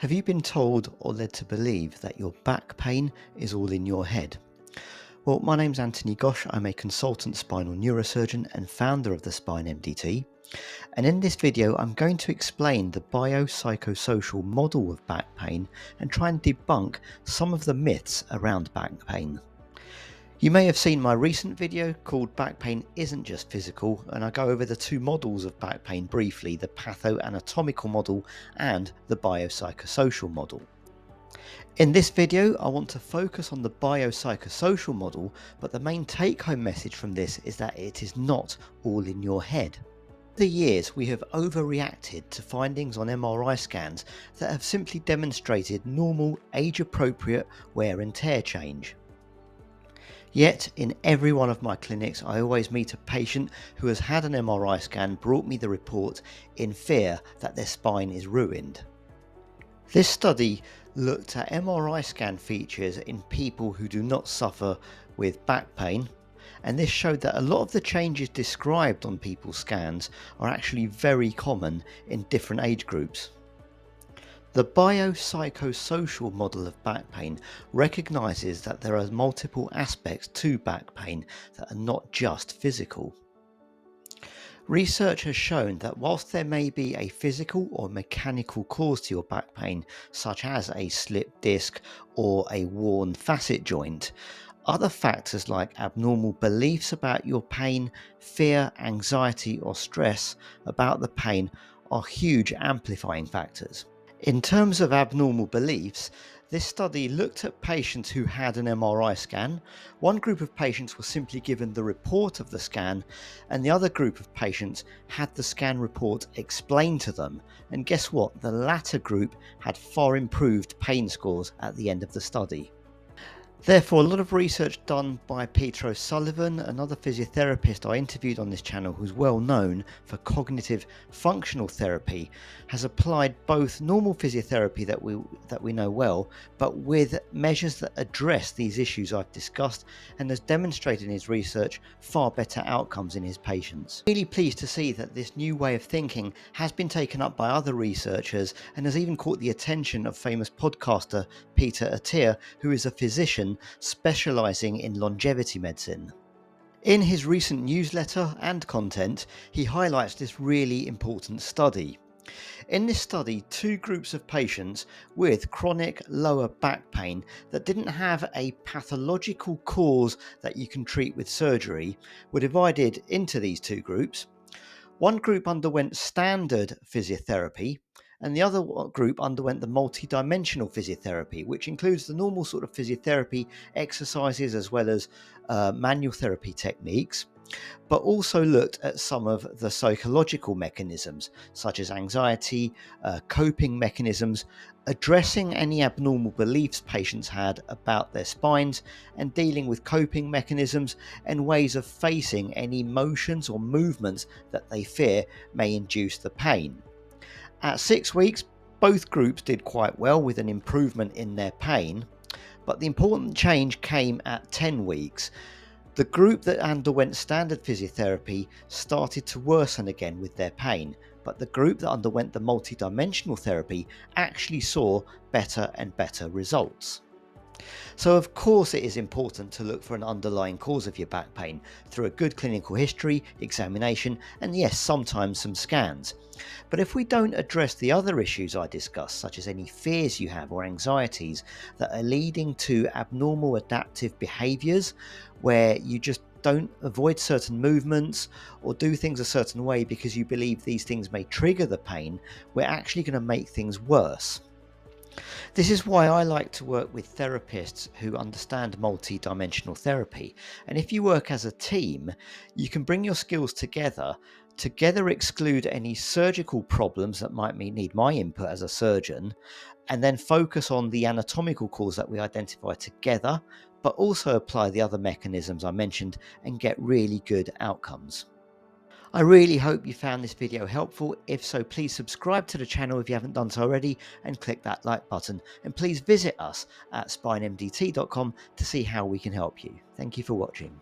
Have you been told or led to believe that your back pain is all in your head? Well, my name's Anthony Ghosh. I'm a consultant spinal neurosurgeon and founder of the Spine MDT. And in this video, I'm going to explain the biopsychosocial model of back pain and try and debunk some of the myths around back pain. You may have seen my recent video called Back Pain Isn't Just Physical, and I go over the two models of back pain briefly, the patho-anatomical model and the biopsychosocial model. In this video, I want to focus on the biopsychosocial model, but the main take-home message from this is that it is not all in your head. For years, we have overreacted to findings on MRI scans that have simply demonstrated normal, age-appropriate wear and tear change. Yet, in every one of my clinics, I always meet a patient who has had an MRI scan, brought me the report in fear that their spine is ruined. This study looked at MRI scan features in people who do not suffer with back pain, and this showed that a lot of the changes described on people's scans are actually very common in different age groups. The biopsychosocial model of back pain recognises that there are multiple aspects to back pain that are not just physical. Research has shown that whilst there may be a physical or mechanical cause to your back pain, such as a slipped disc or a worn facet joint, other factors like abnormal beliefs about your pain, fear, anxiety, or stress about the pain are huge amplifying factors. In terms of abnormal beliefs, this study looked at patients who had an MRI scan. One group of patients was simply given the report of the scan, and the other group of patients had the scan report explained to them. And guess what? The latter group had far improved pain scores at the end of the study. Therefore, a lot of research done by Peter O'Sullivan, another physiotherapist I interviewed on this channel who's well known for cognitive functional therapy, has applied both normal physiotherapy that we know well, but with measures that address these issues I've discussed, and has demonstrated in his research far better outcomes in his patients. I'm really pleased to see that this new way of thinking has been taken up by other researchers and has even caught the attention of famous podcaster Peter Attia, who is a physician specializing in longevity medicine. In his recent newsletter and content, he highlights this really important study. In this study, two groups of patients with chronic lower back pain that didn't have a pathological cause that you can treat with surgery were divided into these two groups. One group underwent standard physiotherapy, and the other group underwent the multi-dimensional physiotherapy, which includes the normal sort of physiotherapy exercises as well as manual therapy techniques, but also looked at some of the psychological mechanisms such as anxiety, coping mechanisms, addressing any abnormal beliefs patients had about their spines, and dealing with coping mechanisms and ways of facing any motions or movements that they fear may induce the pain. At 6 weeks, both groups did quite well with an improvement in their pain, but the important change came at 10 weeks. The group that underwent standard physiotherapy started to worsen again with their pain, but the group that underwent the multidimensional therapy actually saw better and better results. So of course it is important to look for an underlying cause of your back pain through a good clinical history, examination, and yes, sometimes some scans. But if we don't address the other issues I discussed, such as any fears you have or anxieties that are leading to abnormal adaptive behaviours, where you just don't avoid certain movements or do things a certain way because you believe these things may trigger the pain, we're actually going to make things worse. This is why I like to work with therapists who understand multi-dimensional therapy. And if you work as a team, you can bring your skills together exclude any surgical problems that might need my input as a surgeon, and then focus on the anatomical cause that we identify together, but also apply the other mechanisms I mentioned and get really good outcomes. I really hope you found this video helpful. If so, please subscribe to the channel if you haven't done so already and click that like button. And please visit us at spinemdt.com to see how we can help you. Thank you for watching.